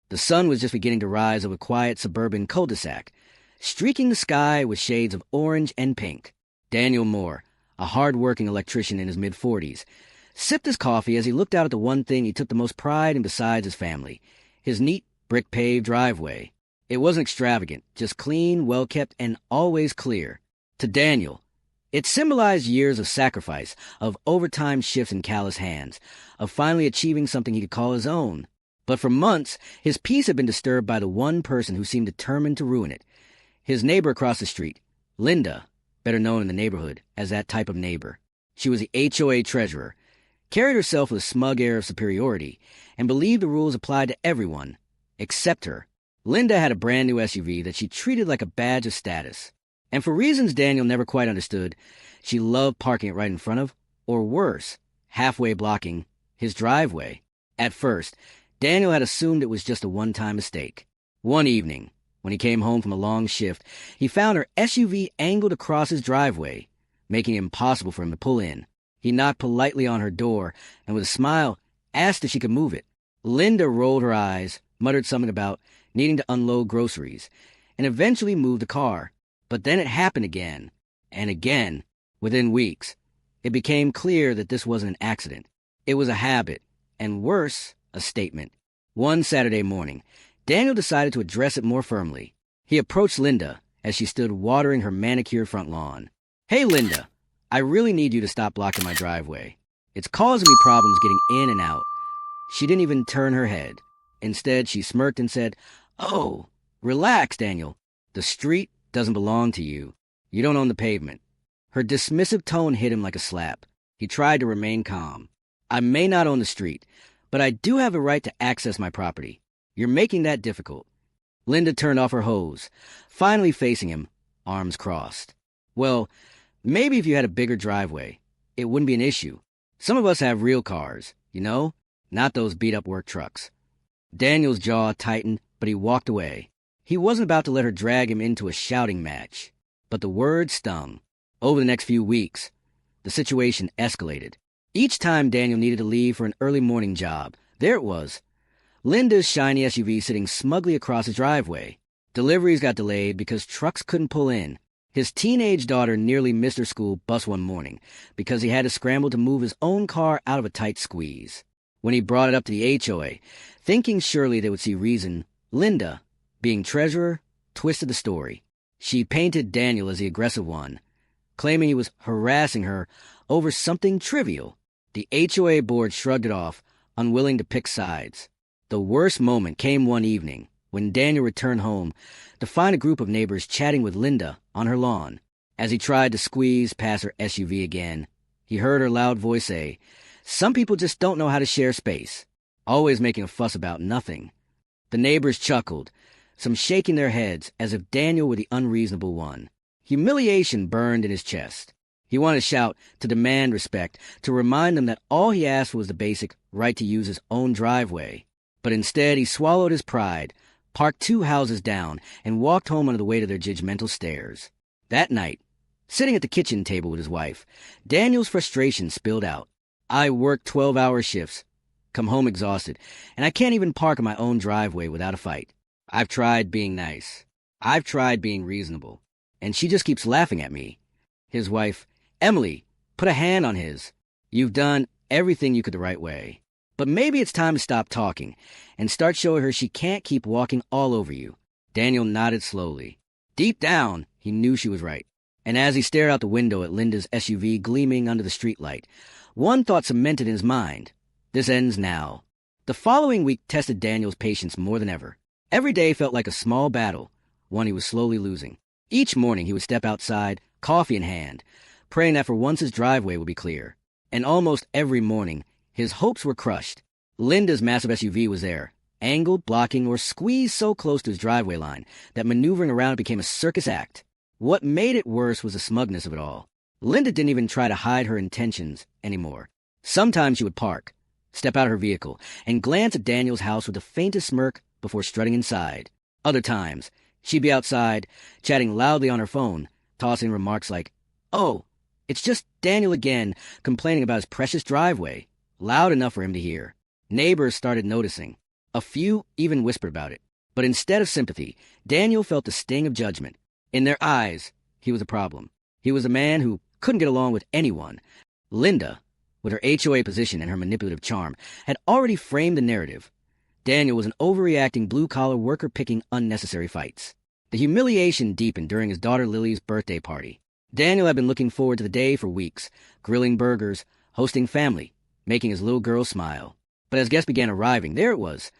The sun was just beginning to rise over a quiet suburban cul-de-sac, streaking the sky with shades of orange and pink. Daniel Moore, a hard-working electrician in his mid-40s, sipped his coffee as he looked out at the one thing he took the most pride in besides his family, his neat, brick-paved driveway. It wasn't extravagant, just clean, well-kept, and always clear. To Daniel, it symbolized years of sacrifice, of overtime shifts in callous hands, of finally achieving something he could call his own. But for months, his peace had been disturbed by the one person who seemed determined to ruin it. His neighbor across the street, Linda, better known in the neighborhood as that type of neighbor. She was the HOA treasurer, carried herself with a smug air of superiority, and believed the rules applied to everyone, except her. Linda had a brand new SUV that she treated like a badge of status. And for reasons Daniel never quite understood, she loved parking it right in front of, or worse, halfway blocking, his driveway. At first, Daniel had assumed it was just a one-time mistake. One evening, when he came home from a long shift, he found her SUV angled across his driveway, making it impossible for him to pull in. He knocked politely on her door, and with a smile, asked if she could move it. Linda rolled her eyes, muttered something about needing to unload groceries, and eventually moved the car. But then it happened again, and again, within weeks. It became clear that this wasn't an accident. It was a habit, and worse, a statement. One Saturday morning, Daniel decided to address it more firmly. He approached Linda as she stood watering her manicured front lawn. "Hey, Linda, I really need you to stop blocking my driveway. It's causing me problems getting in and out." She didn't even turn her head. Instead, she smirked and said, "Oh, relax, Daniel. The street doesn't belong to you. You don't own the pavement." Her dismissive tone hit him like a slap. He tried to remain calm. "I may not own the street, but I do have a right to access my property. You're making that difficult." Linda turned off her hose, finally facing him, arms crossed. "Well, maybe if you had a bigger driveway, it wouldn't be an issue. Some of us have real cars, you know, not those beat-up work trucks." Daniel's jaw tightened, but he walked away. He wasn't about to let her drag him into a shouting match. But the words stung. Over the next few weeks, the situation escalated. Each time Daniel needed to leave for an early morning job, there it was, Linda's shiny SUV sitting smugly across his driveway. Deliveries got delayed because trucks couldn't pull in. His teenage daughter nearly missed her school bus one morning because he had to scramble to move his own car out of a tight squeeze. When he brought it up to the HOA, thinking surely they would see reason, Linda, being treasurer, twisted the story. She painted Daniel as the aggressive one, claiming he was harassing her over something trivial. The HOA board shrugged it off, unwilling to pick sides. The worst moment came one evening when Daniel returned home to find a group of neighbors chatting with Linda on her lawn. As he tried to squeeze past her SUV again, he heard her loud voice say, "Some people just don't know how to share space, always making a fuss about nothing." The neighbors chuckled, some shaking their heads as if Daniel were the unreasonable one. Humiliation burned in his chest. He wanted to shout, to demand respect, to remind them that all he asked for was the basic right to use his own driveway. But instead, he swallowed his pride, parked 2 houses down, and walked home under the weight of their judgmental stares. That night, sitting at the kitchen table with his wife, Daniel's frustration spilled out. "I work 12-hour shifts, come home exhausted, and I can't even park in my own driveway without a fight. I've tried being nice. I've tried being reasonable. And she just keeps laughing at me." His wife, "Emily, put a hand on his. You've done everything you could the right way. But maybe it's time to stop talking and start showing her she can't keep walking all over you." Daniel nodded slowly. Deep down, he knew she was right. And as he stared out the window at Linda's SUV gleaming under the streetlight, one thought cemented in his mind. This ends now. The following week tested Daniel's patience more than ever. Every day felt like a small battle, one he was slowly losing. Each morning he would step outside, coffee in hand, praying that for once his driveway would be clear. And almost every morning, his hopes were crushed. Linda's massive SUV was there, angled, blocking, or squeezed so close to his driveway line that maneuvering around it became a circus act. What made it worse was the smugness of it all. Linda didn't even try to hide her intentions anymore. Sometimes she would park, step out of her vehicle, and glance at Daniel's house with the faintest smirk before strutting inside. Other times, she'd be outside, chatting loudly on her phone, tossing remarks like, "Oh, it's just Daniel again, complaining about his precious driveway," loud enough for him to hear. Neighbors started noticing. A few even whispered about it. But instead of sympathy, Daniel felt the sting of judgment. In their eyes, he was a problem. He was a man who couldn't get along with anyone. Linda, with her HOA position and her manipulative charm, had already framed the narrative. Daniel was an overreacting blue-collar worker picking unnecessary fights. The humiliation deepened during his daughter Lily's birthday party. Daniel had been looking forward to the day for weeks, grilling burgers, hosting family, making his little girl smile. But as guests began arriving, there it was.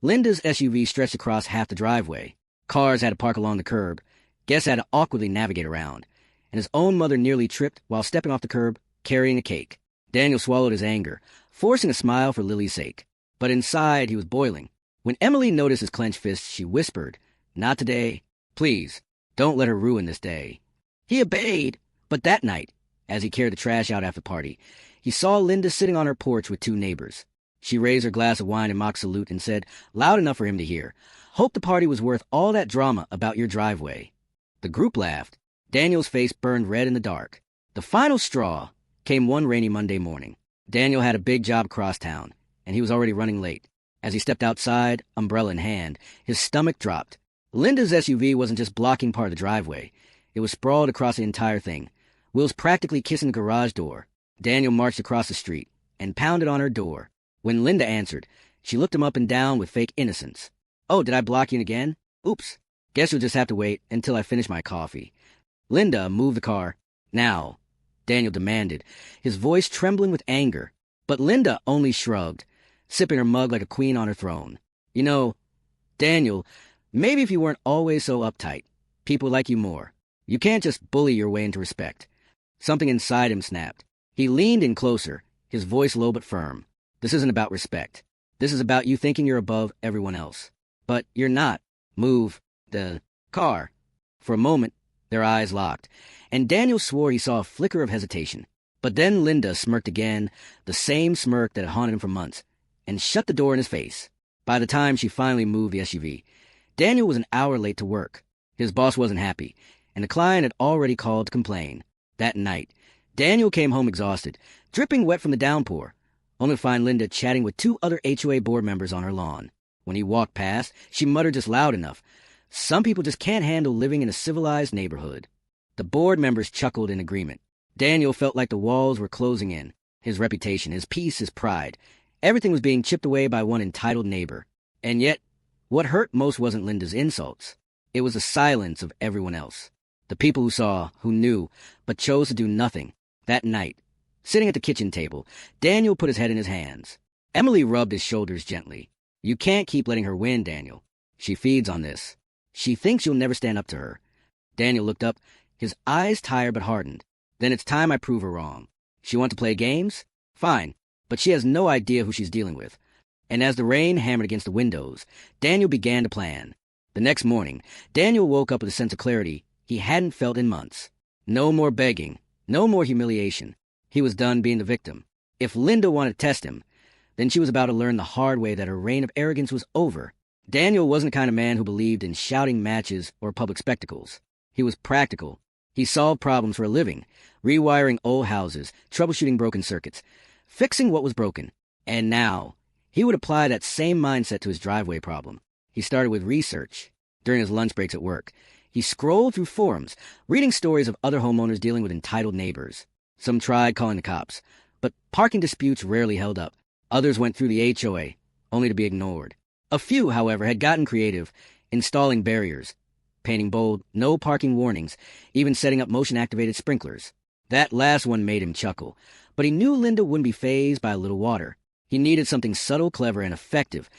Linda's SUV stretched across half the driveway. Cars had to park along the curb. Guests had to awkwardly navigate around. And his own mother nearly tripped while stepping off the curb, carrying a cake. Daniel swallowed his anger, forcing a smile for Lily's sake. But inside, he was boiling. When Emily noticed his clenched fist, she whispered, "Not today. Please, don't let her ruin this day." He obeyed. But that night, as he carried the trash out after the party, he saw Linda sitting on her porch with two neighbors. She raised her glass of wine in mock salute and said, loud enough for him to hear, "Hope the party was worth all that drama about your driveway." The group laughed. Daniel's face burned red in the dark. The final straw came one rainy Monday morning. Daniel had a big job across town, and he was already running late. As he stepped outside, umbrella in hand, his stomach dropped. Linda's SUV wasn't just blocking part of the driveway. It was sprawled across the entire thing, wheels practically kissing the garage door. Daniel marched across the street and pounded on her door. When Linda answered, she looked him up and down with fake innocence. "Oh, did I block you again? Oops. Guess you'll just have to wait until I finish my coffee." Linda moved the car. "Now," Daniel demanded, his voice trembling with anger. But Linda only shrugged, sipping her mug like a queen on her throne. "You know, Daniel, maybe if you weren't always so uptight, people would like you more. You can't just bully your way into respect." Something inside him snapped. He leaned in closer, his voice low but firm. "This isn't about respect. This is about you thinking you're above everyone else. But you're not. Move the car." For a moment, their eyes locked, and Daniel swore he saw a flicker of hesitation. But then Linda smirked again, the same smirk that had haunted him for months, and shut the door in his face. By the time she finally moved the SUV, Daniel was an hour late to work. His boss wasn't happy, and the client had already called to complain. That night, Daniel came home exhausted, dripping wet from the downpour, only to find Linda chatting with two other HOA board members on her lawn. When he walked past, she muttered just loud enough, "Some people just can't handle living in a civilized neighborhood." The board members chuckled in agreement. Daniel felt like the walls were closing in. His reputation, his peace, his pride. Everything was being chipped away by one entitled neighbor. And yet, what hurt most wasn't Linda's insults. It was the silence of everyone else. The people who saw, who knew, but chose to do nothing. That night, sitting at the kitchen table, Daniel put his head in his hands. Emily rubbed his shoulders gently. "You can't keep letting her win, Daniel. She feeds on this. She thinks you'll never stand up to her." Daniel looked up, his eyes tired but hardened. "Then it's time I prove her wrong. She wants to play games? Fine, but she has no idea who she's dealing with." And as the rain hammered against the windows, Daniel began to plan. The next morning, Daniel woke up with a sense of clarity he hadn't felt in months. No more begging, no more humiliation. He was done being the victim. If Linda wanted to test him, then she was about to learn the hard way that her reign of arrogance was over. Daniel wasn't the kind of man who believed in shouting matches or public spectacles. He was practical. He solved problems for a living, rewiring old houses, troubleshooting broken circuits, fixing what was broken. And now, he would apply that same mindset to his driveway problem. He started with research. During his lunch breaks at work, he scrolled through forums, reading stories of other homeowners dealing with entitled neighbors. Some tried calling the cops, but parking disputes rarely held up. Others went through the HOA, only to be ignored. A few, however, had gotten creative, installing barriers, painting bold, "No parking" warnings, even setting up motion-activated sprinklers. That last one made him chuckle, but he knew Linda wouldn't be fazed by a little water. He needed something subtle, clever, and effective,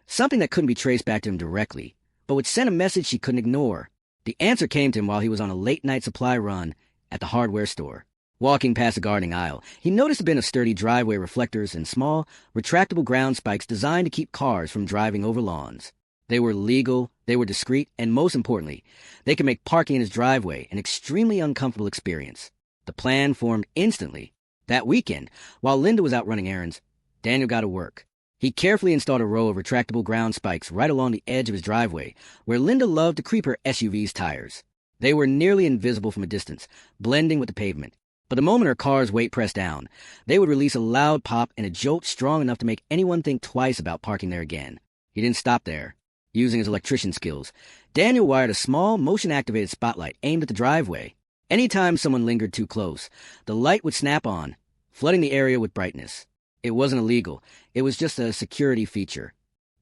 something that couldn't be traced back to him directly, but would send a message she couldn't ignore. The answer came to him while he was on a late-night supply run at the hardware store. Walking past the gardening aisle, he noticed a bin of sturdy driveway reflectors and small, retractable ground spikes designed to keep cars from driving over lawns. They were legal, they were discreet, and most importantly, they could make parking in his driveway an extremely uncomfortable experience. The plan formed instantly. That weekend, while Linda was out running errands, Daniel got to work. He carefully installed a row of retractable ground spikes right along the edge of his driveway, where Linda loved to creep her SUV's tires. They were nearly invisible from a distance, blending with the pavement. But the moment her car's weight pressed down, they would release a loud pop and a jolt strong enough to make anyone think twice about parking there again. He didn't stop there. Using his electrician skills, Daniel wired a small, motion-activated spotlight aimed at the driveway. Anytime someone lingered too close, the light would snap on, flooding the area with brightness. It wasn't illegal. It was just a security feature.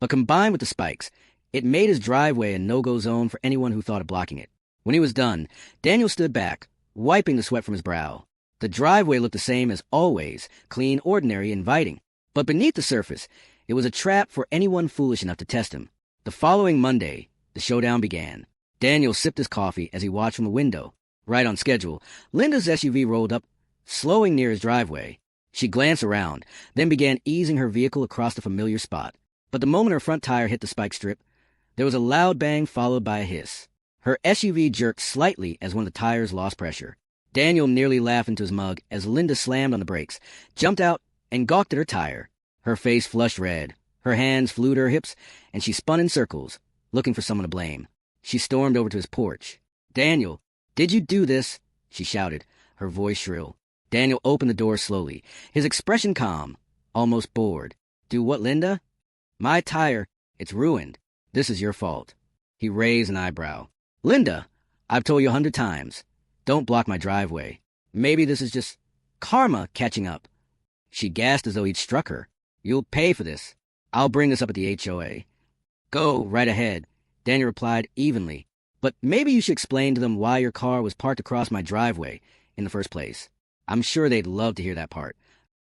But combined with the spikes, it made his driveway a no-go zone for anyone who thought of blocking it. When he was done, Daniel stood back, wiping the sweat from his brow. The driveway looked the same as always, clean, ordinary, inviting. But beneath the surface, it was a trap for anyone foolish enough to test him. The following Monday, the showdown began. Daniel sipped his coffee as he watched from the window. Right on schedule, Linda's SUV rolled up, slowing near his driveway. She glanced around, then began easing her vehicle across the familiar spot. But the moment her front tire hit the spike strip, there was a loud bang followed by a hiss. Her SUV jerked slightly as one of the tires lost pressure. Daniel nearly laughed into his mug as Linda slammed on the brakes, jumped out, and gawked at her tire. Her face flushed red. Her hands flew to her hips, and she spun in circles, looking for someone to blame. She stormed over to his porch. "Daniel, did you do this?" she shouted, her voice shrill. Daniel opened the door slowly, his expression calm, almost bored. "Do what, Linda?" "My tire. It's ruined. This is your fault." He raised an eyebrow. "Linda, I've told you 100 times. Don't block my driveway. Maybe this is just karma catching up." She gasped as though he'd struck her. "You'll pay for this. I'll bring this up at the HOA." "Go right ahead," Daniel replied evenly. "But maybe you should explain to them why your car was parked across my driveway in the first place." I'm sure they'd love to hear that part.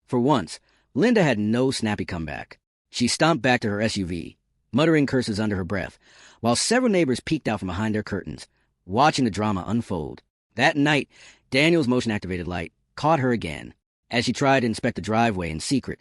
For once, Linda had no snappy comeback. She stomped back to her SUV, muttering curses under her breath, while several neighbors peeked out from behind their curtains, watching the drama unfold. That night, Daniel's motion-activated light caught her again, as she tried to inspect the driveway in secret.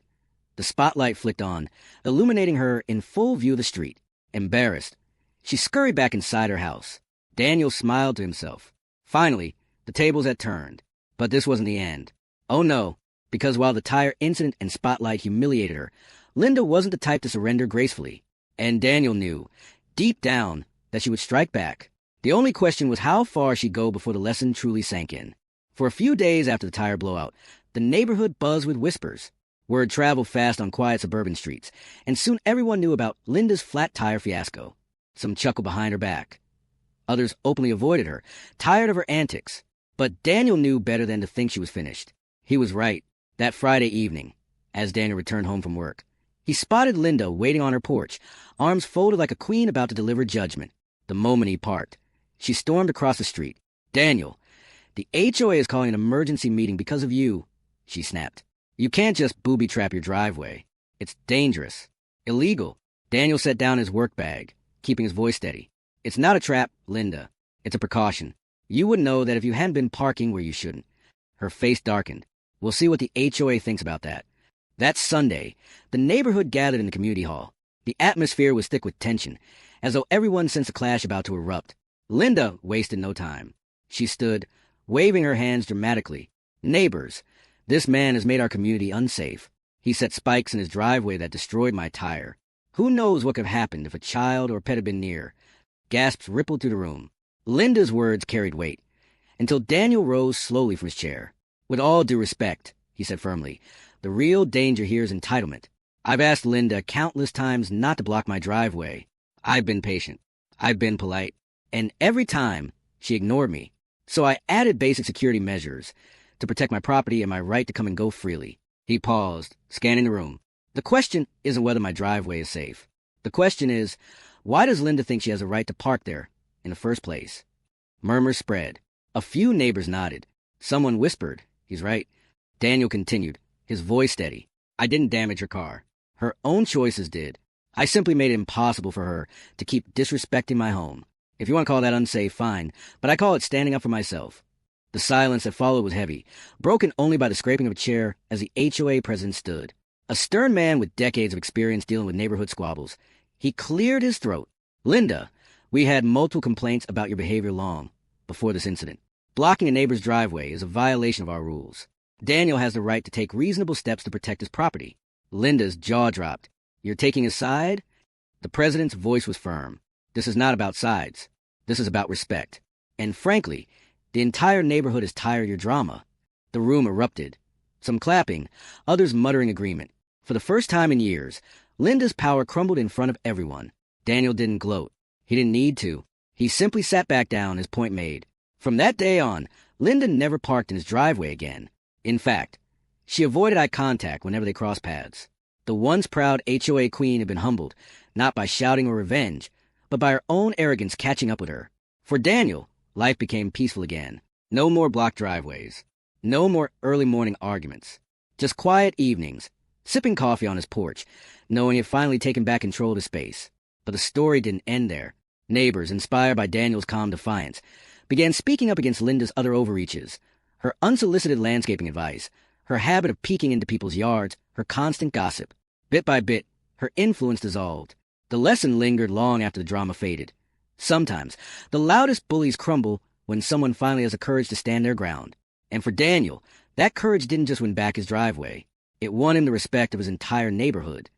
The spotlight flicked on, illuminating her in full view of the street. Embarrassed, she scurried back inside her house. Daniel smiled to himself. Finally, the tables had turned. But this wasn't the end. Oh no, because while the tire incident and spotlight humiliated her, Linda wasn't the type to surrender gracefully. And Daniel knew, deep down, that she would strike back. The only question was how far she'd go before the lesson truly sank in. For a few days after the tire blowout, the neighborhood buzzed with whispers. Word traveled fast on quiet suburban streets, and soon everyone knew about Linda's flat tire fiasco. Some chuckled behind her back. Others openly avoided her, tired of her antics. But Daniel knew better than to think she was finished. He was right. That Friday evening, as Daniel returned home from work, he spotted Linda waiting on her porch, arms folded like a queen about to deliver judgment. The moment he parked, she stormed across the street. "Daniel, the HOA is calling an emergency meeting because of you," she snapped. "You can't just booby-trap your driveway. It's dangerous. Illegal." Daniel set down his work bag, keeping his voice steady. "It's not a trap, Linda. It's a precaution. You would know that if you hadn't been parking where you shouldn't." Her face darkened. "We'll see what the HOA thinks about that." That Sunday, the neighborhood gathered in the community hall. The atmosphere was thick with tension, as though everyone sensed a clash about to erupt. Linda wasted no time. She stood, waving her hands dramatically. "Neighbors, this man has made our community unsafe. He set spikes in his driveway that destroyed my tire. Who knows what could have happened if a child or pet had been near?" Gasps rippled through the room. Linda's words carried weight, until Daniel rose slowly from his chair. "With all due respect," he said firmly, "the real danger here is entitlement. I've asked Linda countless times not to block my driveway. I've been patient. I've been polite. And every time, she ignored me. So I added basic security measures to protect my property and my right to come and go freely." He paused, scanning the room. "The question isn't whether my driveway is safe. The question is, why does Linda think she has a right to park there in the first place?" Murmurs spread. A few neighbors nodded. Someone whispered, "He's right." Daniel continued, his voice steady. "I didn't damage her car. Her own choices did. I simply made it impossible for her to keep disrespecting my home. If you want to call that unsafe, fine, but I call it standing up for myself." The silence that followed was heavy, broken only by the scraping of a chair as the HOA president stood. A stern man with decades of experience dealing with neighborhood squabbles. He cleared his throat. "Linda, we had multiple complaints about your behavior long before this incident. Blocking a neighbor's driveway is a violation of our rules. Daniel has the right to take reasonable steps to protect his property." Linda's jaw dropped. "You're taking a side?" The president's voice was firm. "This is not about sides. This is about respect. And frankly, the entire neighborhood is tired of your drama." The room erupted. Some clapping, others muttering agreement. For the first time in years, Linda's power crumbled in front of everyone. Daniel didn't gloat. He didn't need to. He simply sat back down, his point made. From that day on, Linda never parked in his driveway again. In fact, she avoided eye contact whenever they crossed paths. The once proud HOA queen had been humbled, not by shouting or revenge, but by her own arrogance catching up with her. For Daniel, life became peaceful again. No more blocked driveways. No more early morning arguments. Just quiet evenings, sipping coffee on his porch, knowing he had finally taken back control of the space. But the story didn't end there. Neighbors, inspired by Daniel's calm defiance, began speaking up against Linda's other overreaches, her unsolicited landscaping advice, her habit of peeking into people's yards, her constant gossip. Bit by bit, her influence dissolved. The lesson lingered long after the drama faded. Sometimes, the loudest bullies crumble when someone finally has the courage to stand their ground. And for Daniel, that courage didn't just win back his driveway. It won him the respect of his entire neighborhood.